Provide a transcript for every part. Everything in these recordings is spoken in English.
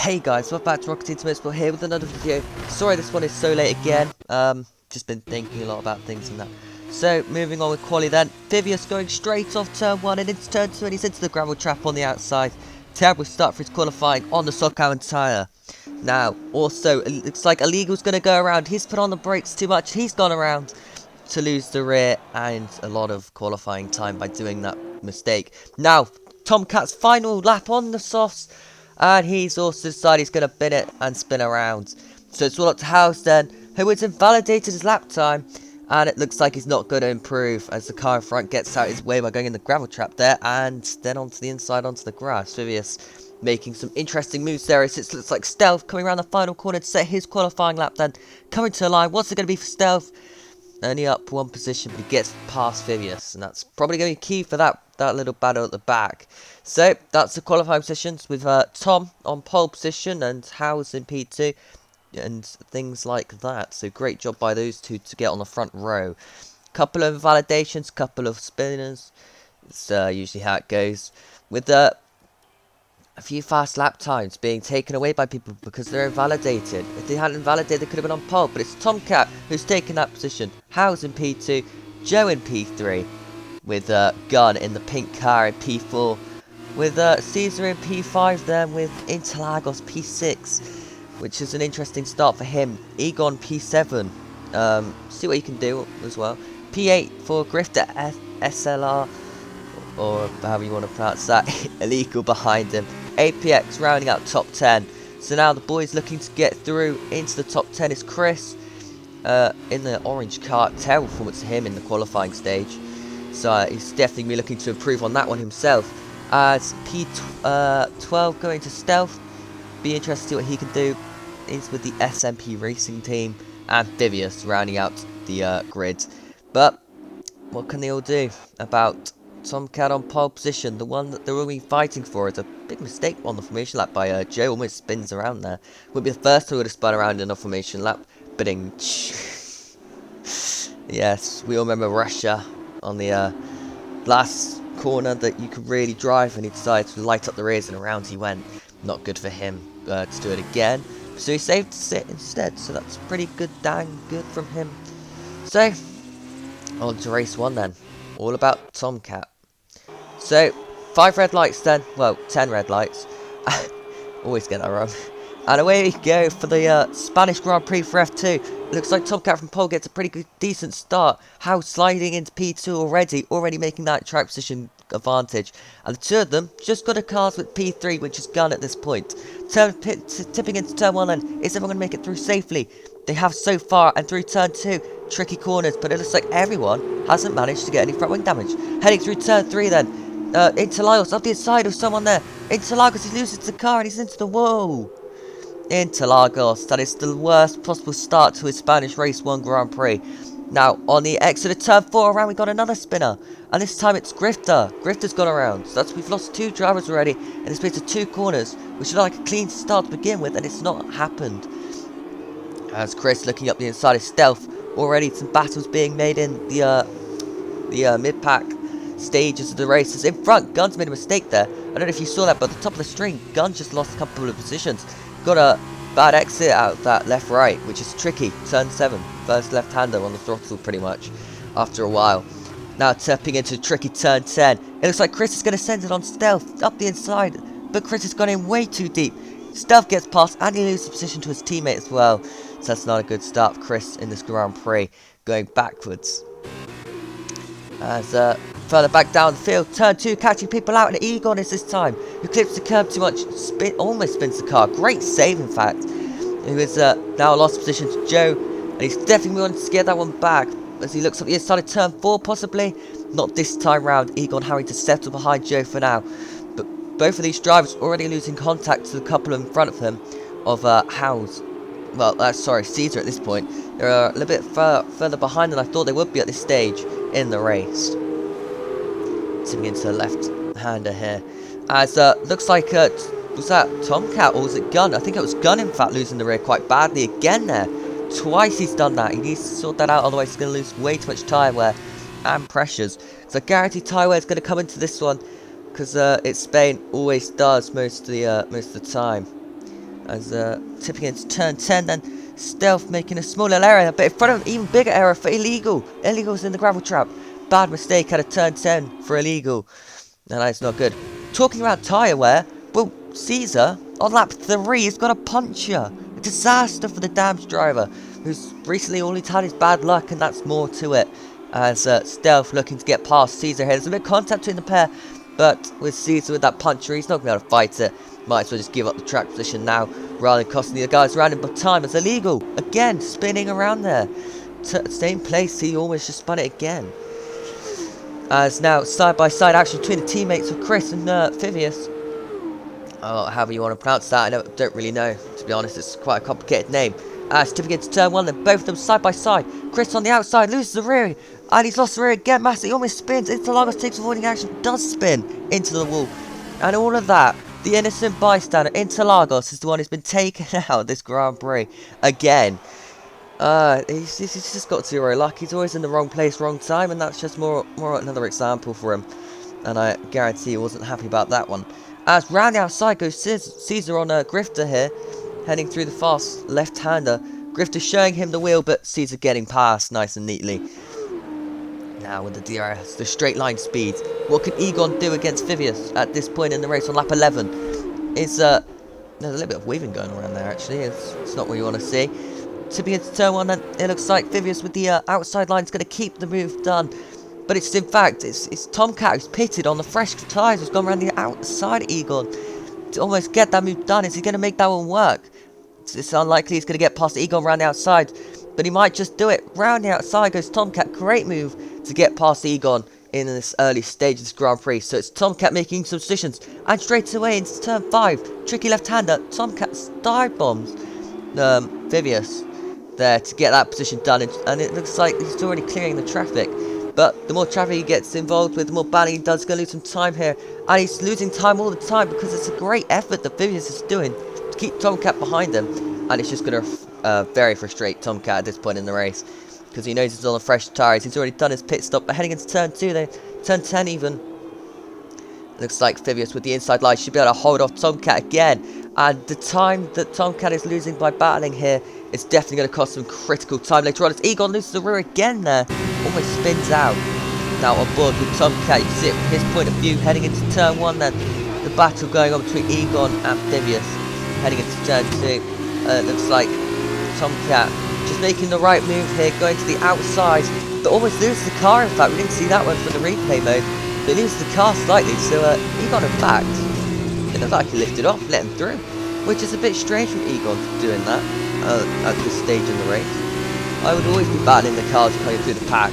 Hey guys, welcome back to Rocket Team Motorsport here with another video. Sorry this one is so late again, just been thinking a lot about things and that. So, moving on with quali then, Vivius going straight off turn 1 and into turn 2 and he's into the gravel trap on the outside. Terrible start for his qualifying on the soft cow tyre. Now, also, it looks like Illegal's going to go around, he's put on the brakes too much, he's gone around to lose the rear and a lot of qualifying time by doing that mistake. Now, Tomcat's final lap on the softs. And he's also decided he's going to bin it and spin around. So it's all up to House then, who has invalidated his lap time. And it looks like he's not going to improve as the car in front gets out his way by going in the gravel trap there. And then onto the inside, onto the grass. Vivius making some interesting moves there. As it looks like Stealth coming around the final corner to set his qualifying lap then. Coming to the line, what's it going to be for Stealth? Only up one position, but he gets past Vivius. And that's probably going to be key for that little battle at the back. So, that's the qualifying positions with Tom on pole position and Howes in P2 and things like that. So, great job by those two to get on the front row. Couple of validations, couple of spinners. It's usually how it goes. With a few fast lap times being taken away by people because they're invalidated. If they hadn't invalidated, they could have been on pole. But it's Tomcat who's taken that position. Howes in P2, Joe in P3. With Gunn in the pink car in P4. With Caesar in P5 then with Interlagos P6. Which is an interesting start for him. Egon P7. See what you can do as well. P8 for Grifter SLR. Or however you want to pronounce that. Illegal behind him. APX rounding out top 10. So now the boys looking to get through into the top 10 is Chris. In the orange car. Terrible performance to him in the qualifying stage. So he's definitely looking to improve on that one himself. As P12 going to Stealth. Be interested to see what he can do. Is with the SMP Racing team. And Vivius rounding out the grid. But what can they all do about Tomcat on pole position? The one that they're really fighting for is a big mistake on the formation lap by Joe. Almost spins around there. Would be the first time he would have spun around in a formation lap. But yes, we all remember Russia on the last corner that you could really drive, and he decided to light up the rears and around he went. Not good for him to do it again. So he saved to sit instead. So that's pretty good, dang good from him. So on to race 1 then. All about Tomcat. So 5 red lights then. Well, 10 red lights. Always get that wrong. And away we go for the Spanish Grand Prix for F2. Looks like Tomcat from pole gets a pretty good, decent start. How sliding into P2 already making that track position advantage. And the two of them just got a cars with P3, which is Gun at this point. Tipping into turn 1 then. Is everyone going to make it through safely? They have so far, and through turn 2. Tricky corners, but it looks like everyone hasn't managed to get any front wing damage. Heading through turn 3 then. Interlagos up the inside of someone there. Interlagos, he loses the car and he's into the wall. Interlagos, that is the worst possible start to his Spanish Race 1 Grand Prix. Now, on the exit of turn 4 around, we got another spinner. And this time it's Grifter. Grifter's gone around. So we've lost 2 drivers already in the space of 2 corners, which is like a clean start to begin with, and it's not happened. As Chris looking up the inside of Stealth, already some battles being made in the mid-pack stages of the races. In front, Gunn's made a mistake there. I don't know if you saw that, but at the top of the string, Gunn just lost a couple of positions. Got a bad exit out of that left-right, which is tricky. Turn 7, first left-hander on the throttle pretty much after a while. Now tapping into tricky turn 10. It looks like Chris is going to send it on Stealth up the inside, but Chris has gone in way too deep. Stealth gets past and he loses position to his teammate as well. So that's not a good start for Chris in this Grand Prix, going backwards. As further back down the field, turn 2 catching people out, and Egon is this time, who clips the curb too much, almost spins the car. Great save in fact. Who is now lost position to Joe, and he's definitely wanting to get that one back as he looks up the inside of turn 4 possibly. Not this time round, Egon having to settle behind Joe for now. But both of these drivers already losing contact to the couple in front of him of Howes. Well, sorry, Caesar at this point. They're a little bit further behind than I thought they would be at this stage in the race. Tipping into the left-hander here. As looks like, was that Tomcat or was it Gunn? I think it was Gunn, in fact, losing the rear quite badly again there. Twice he's done that. He needs to sort that out, otherwise he's going to lose way too much tyre wear and pressures. So guaranteed tyre wear is going to come into this one because it's Spain, always does most of the time. As tipping into turn 10, then Stealth making a small little error, but in front of him, even bigger error for Illegal. Illegal's in the gravel trap. Bad mistake at a turn 10 for Illegal. No, that's not good. Talking about tyre wear, well, Caesar, on lap 3, has got a puncture. A disaster for the Dams driver, who's recently all he's had is bad luck, and that's more to it. As Stealth looking to get past Caesar here. There's a bit of contact between the pair, but with Caesar with that puncture, he's not going to be able to fight it. Might as well just give up the track position now, rather than costing the guys around him. But time is Illegal. Again, spinning around there. Same place, he almost just spun it again. As now, side-by-side action between the teammates of Chris and Phivius. Oh, however you want to pronounce that, I don't really know. To be honest, it's quite a complicated name. As tipping into turn 1, then both of them side-by-side. Chris on the outside, loses the rear. And he's lost the rear again, massively, almost spins. Interlagos takes avoiding action, does spin into the wall. And all of that, the innocent bystander, Interlagos, is the one who's been taken out of this Grand Prix. Again. He's just got zero luck. He's always in the wrong place, wrong time, and that's just more another example for him. And I guarantee he wasn't happy about that one. As round the outside goes Caesar on Grifter here, heading through the fast left-hander. Grifter showing him the wheel, but Caesar getting past nice and neatly. Now with the DRS, the straight line speed. What can Egon do against Phivius at this point in the race on lap 11? There's a little bit of weaving going around there actually. It's not what you want to see. Tipping into turn 1, then it looks like Phivius with the outside line is going to keep the move done. But it's in fact, it's Tomcat who's pitted on the fresh tyres, who's gone around the outside of Egon to almost get that move done. Is he going to make that one work? It's unlikely he's going to get past Egon around the outside, but he might just do it. Round the outside goes Tomcat. Great move to get past Egon in this early stage of this Grand Prix. So it's Tomcat making some decisions, and straight away into turn 5, tricky left-hander. Tomcat dive bombs Phivius there to get that position done, and it looks like he's already clearing the traffic. But the more traffic he gets involved with, the more battling he does. He's going to lose some time here, and he's losing time all the time because it's a great effort that Phivius is doing to keep Tomcat behind him, and it's just going to very frustrate Tomcat at this point in the race because he knows he's on the fresh tyres. He's already done his pit stop, but heading into turn 2, then turn 10 even. Looks like Phivius with the inside line should be able to hold off Tomcat again, and the time that Tomcat is losing by battling here, it's definitely going to cost some critical time later on as Egon loses the rear again there. Almost spins out. Now on board with Tomcat, you can see it from his point of view heading into turn 1 then. The battle going on between Egon and Phivius. Heading into turn 2. It looks like Tomcat just making the right move here, going to the outside. But almost loses the car in fact. We didn't see that one from the replay mode. But loses the car slightly. So Egon in fact, it looked like he lifted off, let him through. Which is a bit strange from Egon doing that at this stage in the race. I would always be battling the cars coming through the pack.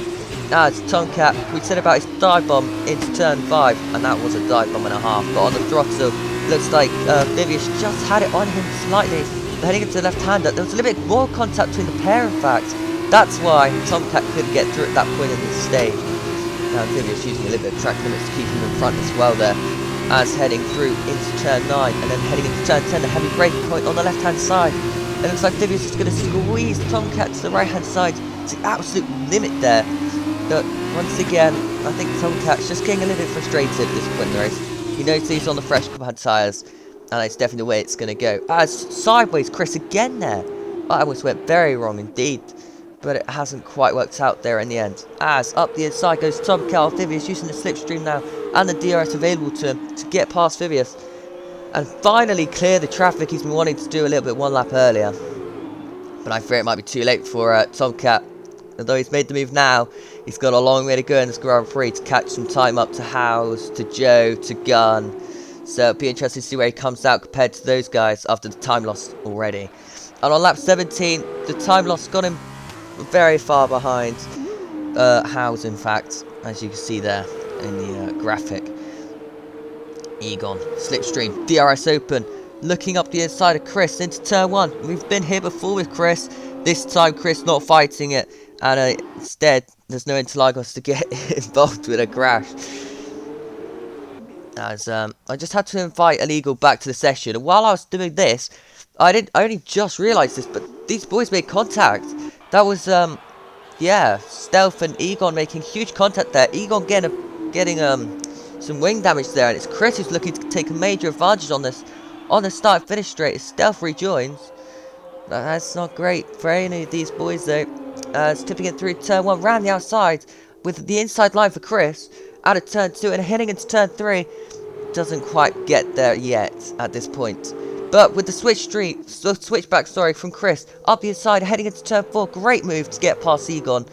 Now it's Tomcat. We said about his dive bomb into turn 5, and that was a dive bomb and a half. But on the throttle, looks like Phivius just had it on him slightly. But heading into the left-hander, there was a little bit more contact between the pair in fact. That's why Tomcat couldn't get through at that point in the stage. Now Phivius using a little bit of track limits to keep him in front as well there. As heading through into turn 9 and then heading into turn 10, the heavy braking point on the left hand side. It looks like Phivius is going to squeeze Tomcat to the right hand side to the absolute limit there. But once again, I think Tomcat's just getting a little bit frustrated at this point in the race. He knows he's on the fresh compound tyres, and it's definitely the way it's going to go. As sideways Chris again there. That almost went very wrong indeed, but it hasn't quite worked out there in the end. As up the inside goes Tomcat. Phivius using the slipstream now and the DRS available to him to get past Phivius and finally clear the traffic he's been wanting to do a little bit one lap earlier. But I fear it might be too late for Tomcat. Although he's made the move now, he's got a long way to go in this Grand Prix to catch some time up to Howes, to Joe, to Gunn. So it'll be interesting to see where he comes out compared to those guys after the time loss already. And on lap 17, the time loss got him very far behind Howes, in fact, as you can see there in the graphic. Egon, slipstream, DRS open, looking up the inside of Chris into turn 1. We've been here before with Chris. This time Chris not fighting it, and instead there's no Interlagos to get involved with a crash. As I just had to invite Illegal back to the session, and while I was doing this, I only just realised this, but these boys made contact. That was yeah, Stealth and Egon making huge contact there. Egon getting some wing damage there, and it's Chris who's looking to take a major advantage on this on the start finish straight as Stealth rejoins. That's not great for any of these boys though. It's tipping it through turn 1, round the outside with the inside line for Chris. Out of turn 2 and heading into turn 3. Doesn't quite get there yet at this point. But with the switchback from Chris up the inside heading into turn 4. Great move to get past Egon.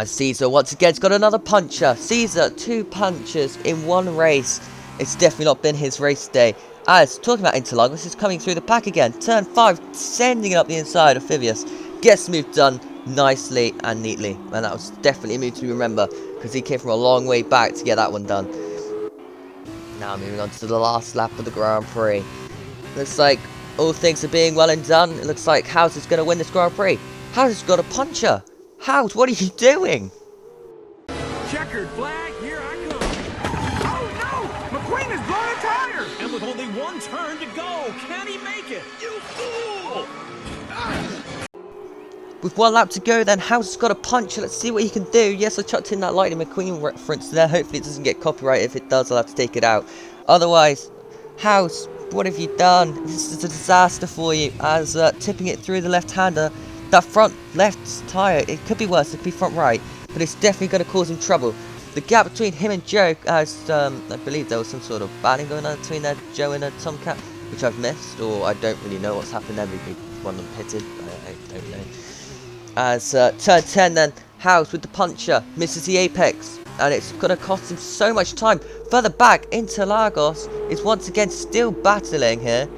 Caesar once again's got another puncher. Caesar, 2 punches in 1 race. It's definitely not been his race today. As talking about Interlagos is coming through the pack again. Turn 5, sending it up the inside of Phivius. Gets the move done nicely and neatly. And that was definitely a move to remember, because he came from a long way back to get that one done. Now moving on to the last lap of the Grand Prix. Looks like all things are being well and done. It looks like House is going to win this Grand Prix. House has got a puncher. House, what are you doing? Checkered flag, here I come. Oh no! McQueen has blown a tire! And with only 1 turn to go, can he make it? You fool! With 1 lap to go then, House has got a puncher. Let's see what he can do. Yes, I chucked in that Lightning McQueen reference there. Hopefully it doesn't get copyrighted. If it does, I'll have to take it out. Otherwise, House, what have you done? This is a disaster for you. As tipping it through the left-hander. That front left tyre, it could be worse, it could be front right, but it's definitely going to cause him trouble. The gap between him and Joe, as I believe there was some sort of battling going on between Joe and Tomcat, which I've missed, or I don't really know what's happened there. Maybe one of them pitted, I don't know. As turn 10 then, House with the puncher, misses the apex, and it's going to cost him so much time. Further back, Interlagos is once again still battling here.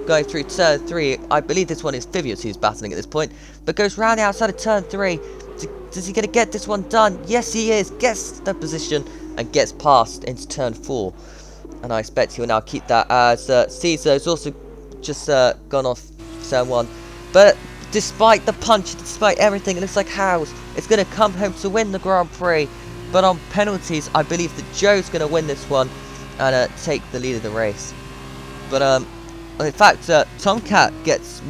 Going through turn 3, I believe this one is Phivius who's battling at this point, but goes round the outside of turn 3. Is he going to get this one done? Yes, he is. Gets the position and gets past into turn 4. And I expect he will now keep that, as Caesar has also just gone off turn 1. But despite the punch, despite everything, it looks like House is going to come home to win the Grand Prix. But on penalties, I believe that Joe's going to win this one and take the lead of the race. But in fact, Tomcat gets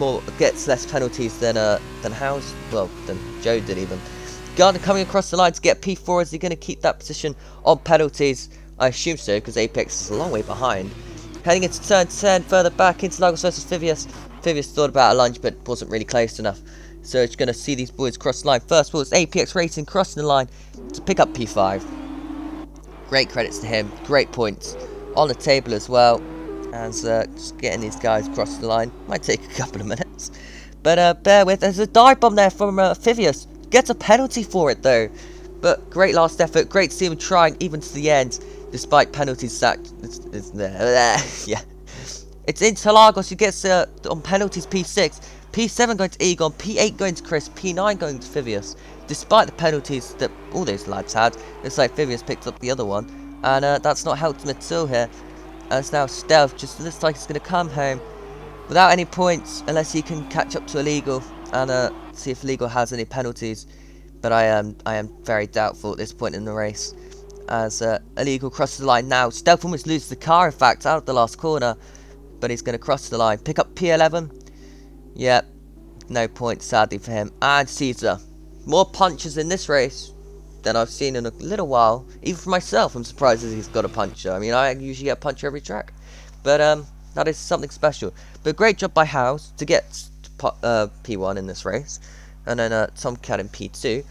less penalties than House, well, than Joe did even. Gardner coming across the line to get P4. Is he going to keep that position on penalties? I assume so, because Apex is a long way behind. Heading into turn 10, further back, into Interlagos versus Phivius. Phivius thought about a lunge, but wasn't really close enough. So it's going to see these boys cross the line. First of all, it's APX Racing crossing the line to pick up P5. Great credits to him, great points on the table as well. And just getting these guys across the line might take a couple of minutes, but bear with. There's a dive bomb there from Phivius. Gets a penalty for it though, but great last effort. Great to see him trying even to the end, despite penalties sacked. Yeah, it's Interlagos who gets on penalties P6, P7 going to Egon, P8 going to Chris, P9 going to Phivius. Despite the penalties that all those lads had, looks like Phivius picked up the other one, and that's not helped him at all here. As now Stealth just looks like he's going to come home without any points unless he can catch up to Illegal and see if Illegal has any penalties. But I am very doubtful at this point in the race, as Illegal crosses the line now. Stealth almost loses the car, in fact, out of the last corner, but he's going to cross the line. Pick up P11. Yep, no points sadly for him. And Caesar, more punches in this race than I've seen in a little while. Even for myself, I'm surprised that he's got a puncher. I mean, I usually get a puncher every track, but that is something special. But great job by House to get P1 in this race, and then Tomcat in P2.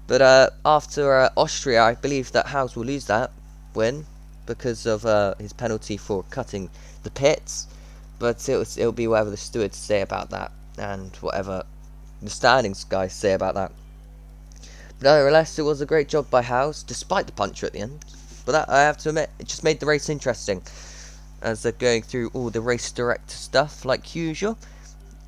But after Austria, I believe that House will lose that win because of his penalty for cutting the pits. But it'll be whatever the stewards say about that, and whatever the standings guys say about that. But nevertheless, it was a great job by House, despite the puncher at the end. But that, I have to admit, it just made the race interesting, as they're going through all the race director stuff like usual.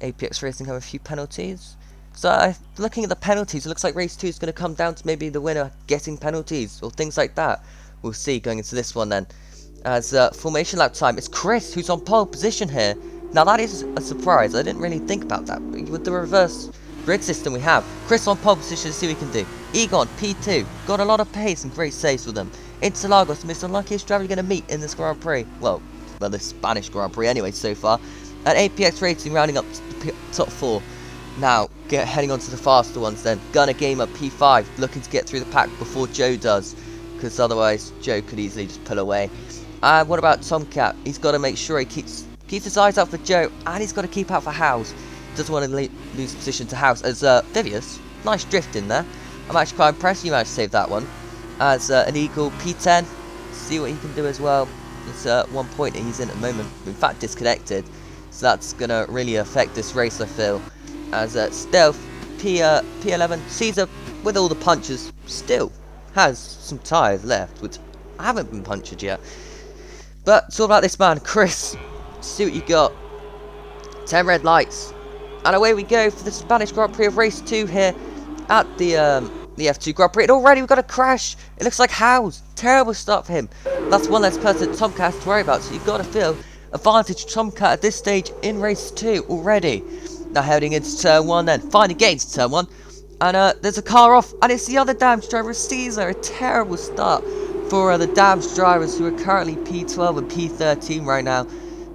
APX Racing have a few penalties. So looking at the penalties, it looks like race 2 is going to come down to maybe the winner getting penalties or things like that. We'll see going into this one then. As formation lap time, it's Chris who's on pole position here. Now that is a surprise. I didn't really think about that. But with the reverse grid system we have, Chris on pole position to see what he can do. Egon, P2, got a lot of pace and great saves with them. Interlagos, the most unluckiest driver you're going to meet in this Grand Prix. Well, the Spanish Grand Prix anyway so far. And APX Racing rounding up to the top 4. Now, heading on to the faster ones then. Gunner Gamer, P5, looking to get through the pack before Joe does, because otherwise Joe could easily just pull away. And what about Tomcat? He's got to make sure he keeps his eyes out for Joe, and he's got to keep out for House. Doesn't want to lose position to House. As Vivius, nice drift in there. I'm actually quite impressed you managed to save that one. As an Eagle P10, see what he can do as well. It's 1 point he's in at the moment, in fact disconnected. So that's going to really affect this race, I feel. As Stealth P11, Caesar with all the punches still has some tyres left, which haven't been punctured yet. But it's all about this man, Chris. See what you got. 10 red lights. And away we go for the Spanish Grand Prix of Race 2 here at the F2 Grand Prix. And already we've got a crash. It looks like Howes. Terrible start for him. That's one less person Tomcat has to worry about. So you've got to feel advantage Tomcat at this stage in Race 2 already. Now heading into Turn 1 then. Finally getting to Turn 1. And there's a car off. And it's the other damaged driver, Caesar. A terrible start for the damaged drivers who are currently P12 and P13 right now.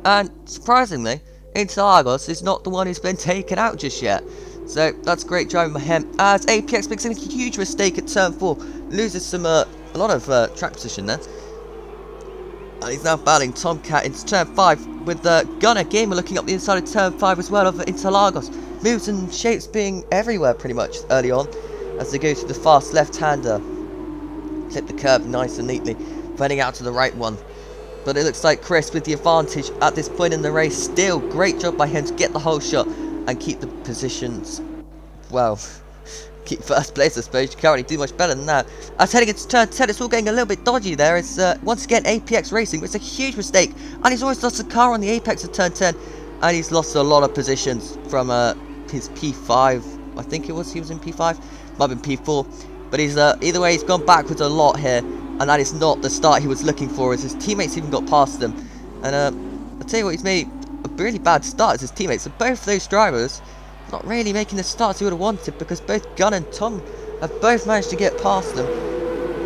And surprisingly, Interlagos is not the one who's been taken out just yet. So that's great driving by him. As APX makes a huge mistake at Turn 4. Loses some a lot of track position there. And he's now battling Tomcat into Turn 5 with Gunner Gamer looking up the inside of Turn 5 as well of Interlagos. Moves and shapes being everywhere pretty much early on as they go through the fast left-hander. Clip the curb nice and neatly, heading out to the right one. But it looks like Chris with the advantage at this point in the race. Still, great job by him to get the whole shot and keep the positions, well, keep first place I suppose. You can't really do much better than that. As heading into Turn 10, it's all getting a little bit dodgy there. It's once again APX Racing, but it's a huge mistake. And he's always lost a car on the apex of Turn 10. And he's lost a lot of positions from his P5, I think it was, he was in P5, might have been P4. But he's either way, he's gone backwards a lot here. And that is not the start he was looking for, as his teammates even got past him. And I'll tell you what, he's made a really bad start as his teammates. So both of those drivers not really making the starts he would have wanted, because both Gunn and Tom have both managed to get past them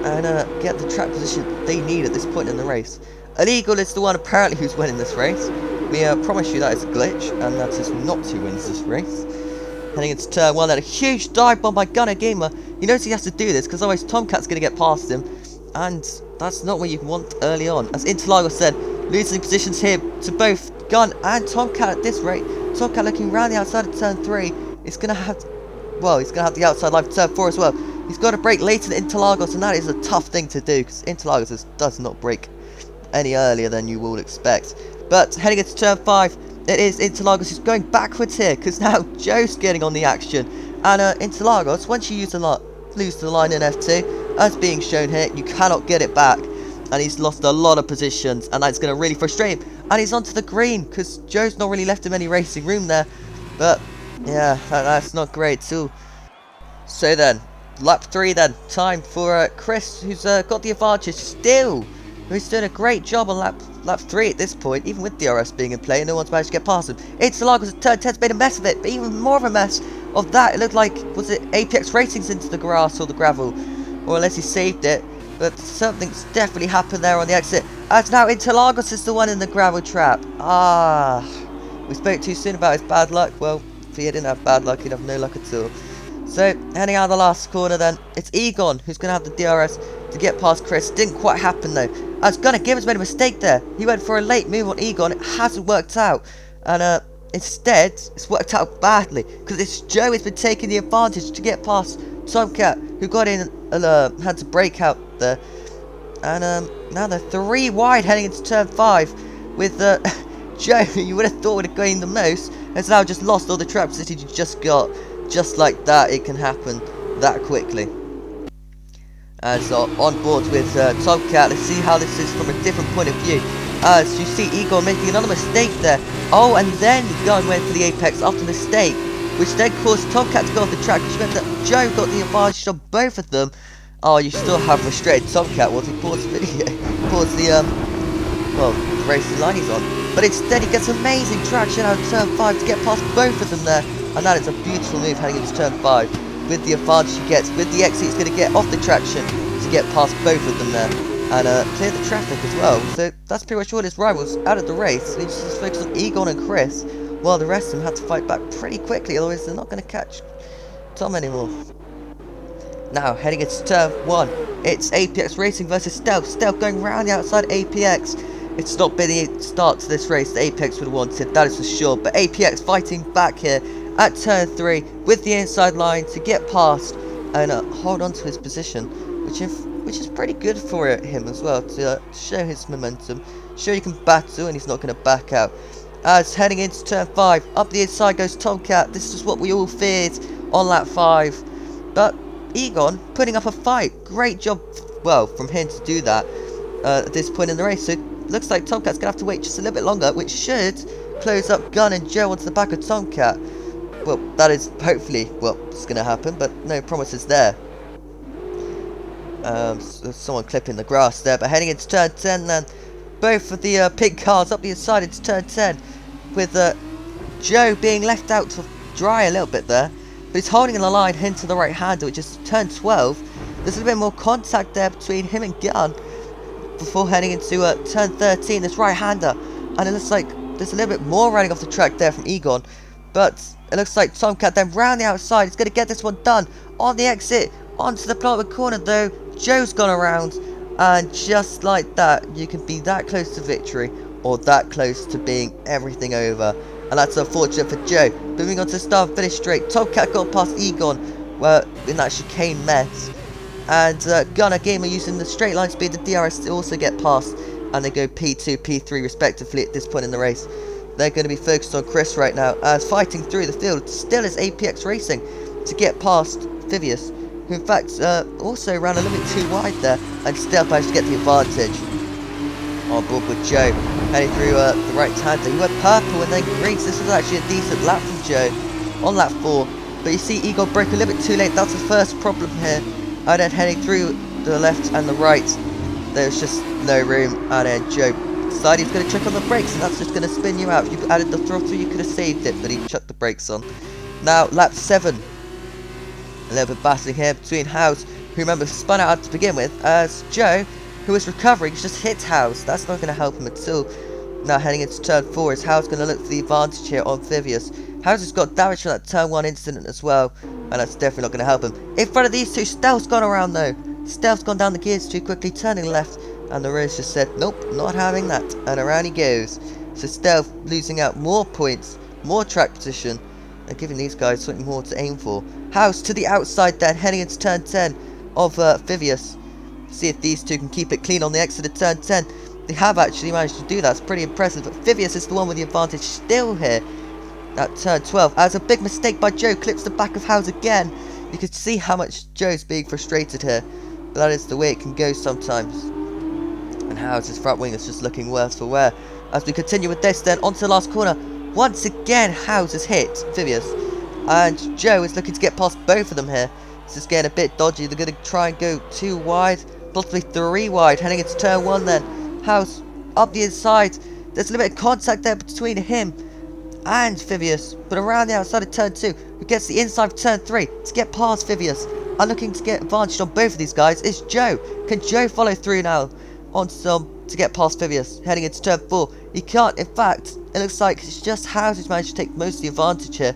and get the track position they need at this point in the race. Illegal is the one apparently who's winning this race. We promise you that is a glitch, and that is not who wins this race. Heading into Turn 1, then a huge dive bomb by Gunner Gamer. He knows he has to do this because otherwise Tomcat's going to get past him. And that's not what you want early on. As Interlagos said, losing positions here to both Gunn and Tomcat at this rate. Tomcat looking around the outside of Turn 3. He's going to have, well, he's going to have the outside line for Turn 4 as well. He's got to brake later than Interlagos, and that is a tough thing to do because Interlagos does not brake any earlier than you would expect. But heading into Turn 5, it is Interlagos who's going backwards here because now Joe's getting on the action. And Interlagos, once you lose the line in F2, as being shown here, you cannot get it back. And he's lost a lot of positions, and that's going to really frustrate him. And he's onto the green, because Joe's not really left him any racing room there. But, yeah, that's not great too. So then, lap 3 then. Time for Chris, who's got the advantage still. Who's doing a great job on lap 3 at this point, even with DRS being in play, and no one's managed to get past him. Interlagos at Turn 10's made a mess of it, but even more of a mess of that. It looked like, was it APX Racing's into the grass or the gravel? Or unless he saved it, but something's definitely happened there on the exit. As now Interlagos is the one in the gravel trap. We spoke too soon about his bad luck. Well, if he didn't have bad luck, he'd have no luck at all. So, heading out of the last corner then, it's Egon who's going to have the DRS to get past Chris. Didn't quite happen though. As Gunner Gibbons made a mistake there. He went for a late move on Egon. It hasn't worked out. And instead, it's worked out badly, because it's Joe who's been taking the advantage to get past Tomcat, who got in and had to break out there. And now they're 3 wide heading into Turn 5 with Joe, who you would have thought would have gained the most, has now just lost all the track position you just got. Just like that, it can happen that quickly. As on board with Tomcat, let's see how this is from a different point of view. As you see Egon making another mistake there. Oh, and then Gunn went for the apex after the mistake, which then caused Tomcat to go off the track, which meant that Joe got the advantage on both of them. Oh, you still have frustrated Tomcat once he paused the video, paused the, well, the racing line he's on. But instead he gets amazing traction out of Turn 5 to get past both of them there. And that is a beautiful move heading into Turn 5. With the advantage he gets, with the exit he's going to get off the traction to get past both of them there. And clear the traffic as well. So that's pretty much all his rivals out of the race. He just focused on Egon and Chris, while the rest of them had to fight back pretty quickly, otherwise they're not going to catch Tom anymore. Now, heading into Turn 1, it's APX Racing versus Stealth. Stealth going round the outside APX. It's not been the start to this race that Apex would have wanted, that is for sure. But APX fighting back here at turn 3 with the inside line to get past and hold on to his position, which is pretty good for him as well, to show his momentum, show he can battle and he's not going to back out. As heading into turn 5, up the inside goes Tomcat. This is what we all feared on lap 5. But Egon putting up a fight. Great job, well, from him to do that at this point in the race. So looks like Tomcat's going to have to wait just a little bit longer, which should close up Gun and Joe onto the back of Tomcat. Well, that is hopefully what's going to happen, but no promises there. Someone clipping the grass there, but heading into turn 10 then. Both of the pink cars up the inside into turn 10, with Joe being left out to dry a little bit there. But he's holding in the line into the right hander, which is turn 12. There's a bit more contact there between him and Gun before heading into turn 13, this right hander. And it looks like there's a little bit more running off the track there from Egon. But it looks like Tomcat then round the outside. He's going to get this one done on the exit. Onto the penultimate corner though. Joe's gone around. And just like that, you can be that close to victory or that close to being everything over. And that's unfortunate for Joe. Moving on to the start and finish straight. Tomcat got past Egon in that chicane mess. And Gunner Gamer using the straight line speed and DRS to also get past. And they go P2, P3 respectively at this point in the race. They're going to be focused on Chris right now. As fighting through the field still is APX Racing to get past Phivius, who in fact also ran a little bit too wide there and still managed to get the advantage. On board with Joe, heading through the right hander. He went purple and then green, so this was actually a decent lap from Joe on lap 4. But you see Egon broke a little bit too late, that's the first problem here. And then heading through the left and the right, there's just no room, and then Joe decided he was going to check on the brakes, and that's just going to spin you out. If you added the throttle you could have saved it, but he chucked the brakes on. Now lap 7. A little bit battling here between Howes, who remember spun out to begin with, as Joe, who is recovering, just hit Howes. That's not going to help him at all. Now heading into turn 4, is Howes going to look for the advantage here on Phivius. Howes has got damage from that turn 1 incident as well, and that's definitely not going to help him. In front of these two, Stealth's gone around though. Stealth's gone down the gears too quickly, turning left, and the race just said, nope, not having that, and around he goes. So Stealth losing out more points, more track position, and giving these guys something more to aim for. Howes to the outside then, heading into turn 10 of Phivius. See if these two can keep it clean on the exit of turn 10. They have actually managed to do that, it's pretty impressive, but Phivius is the one with the advantage still here at turn 12, as a big mistake by Joe clips the back of Howes again. You can see how much Joe's being frustrated here, but that is the way it can go sometimes. And Howes' front wing is just looking worse for wear. As we continue with this then, onto the last corner, once again Howes has hit Phivius, and Joe is looking to get past both of them here. This is getting a bit dodgy. They're going to try and go 2 wide, possibly 3 wide, heading into turn 1 then. Howes up the inside. There's a little bit of contact there between him and Phivius, but around the outside of turn 2, who gets the inside of turn 3 to get past Phivius. And looking to get advantage on both of these guys is Joe. Can Joe follow through now on some to get past Phivius, heading into turn 4? He can't. In fact, it looks like it's just Howes who's managed to take most of the advantage here.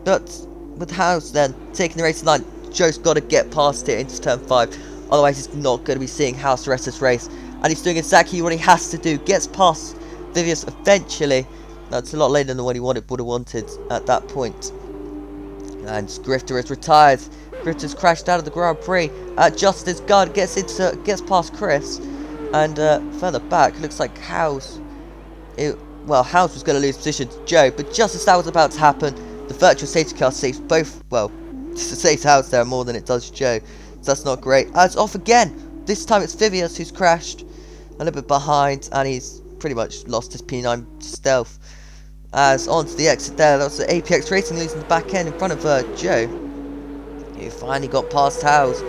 But with Howes then taking the racing line, Joe's got to get past it into turn 5. Otherwise, he's not going to be seeing Howes the rest of this race. And he's doing exactly what he has to do. Gets past Phivius eventually. That's a lot later than what he would have wanted at that point. And Grifter is retired. Grifter's crashed out of the Grand Prix. Just as Guard gets past Chris. And further back, looks like Howes. Howes was going to lose position to Joe. But just as that was about to happen, the virtual safety car saves both. Well, it saves Howes there more than it does Joe. So that's not great. As off again. This time it's Phivius who's crashed. A little bit behind. And he's pretty much lost his P9 stealth. As onto the exit there, that's the APX Racing losing the back end in front of Joe. He finally got past Howes.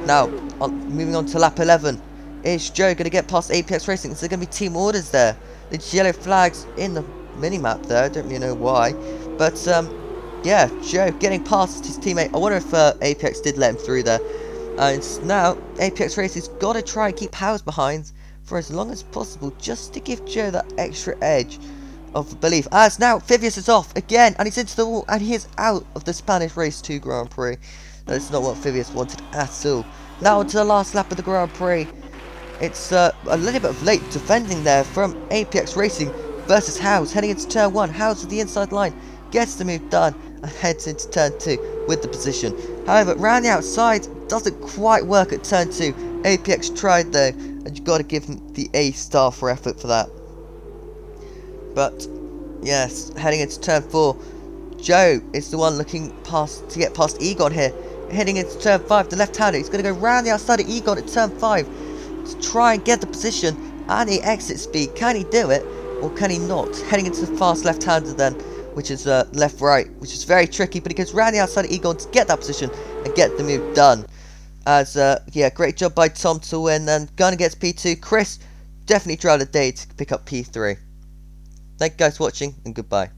Now, moving on to lap 11. Is Joe going to get past APX Racing? Is there going to be team orders there? It's yellow flags in the minimap there. I don't really know why. But, yeah, Joe getting past his teammate. I wonder if APX did let him through there. And now, APX Racing's got to try and keep Howes behind for as long as possible, just to give Joe that extra edge of belief. As now Phivius is off again, and he's into the wall, and he is out of the Spanish Race 2 Grand Prix. That's not what Phivius wanted at all. Now on to the last lap of the Grand Prix. it's a little bit of late defending there from APX Racing versus Howes. Heading into turn 1, Howes with the inside line gets the move done and heads into turn 2 with the position. However, round the outside doesn't quite work at turn 2. APX tried though, and you've got to give him the A star for effort for that. But yes, heading into turn 4, Joe is the one looking to get past Egon here. Heading into turn 5, the left-hander, he's going to go round the outside of Egon at turn 5 to try and get the position and the exit speed. Can he do it, or can he not? Heading into the fast left-hander then, which is left-right, which is very tricky, but he goes round the outside of Egon to get that position and get the move done. As, yeah, great job by Tom to win, and Gunner gets P2. Chris definitely tried a day to pick up P3. Thank you guys for watching, and goodbye.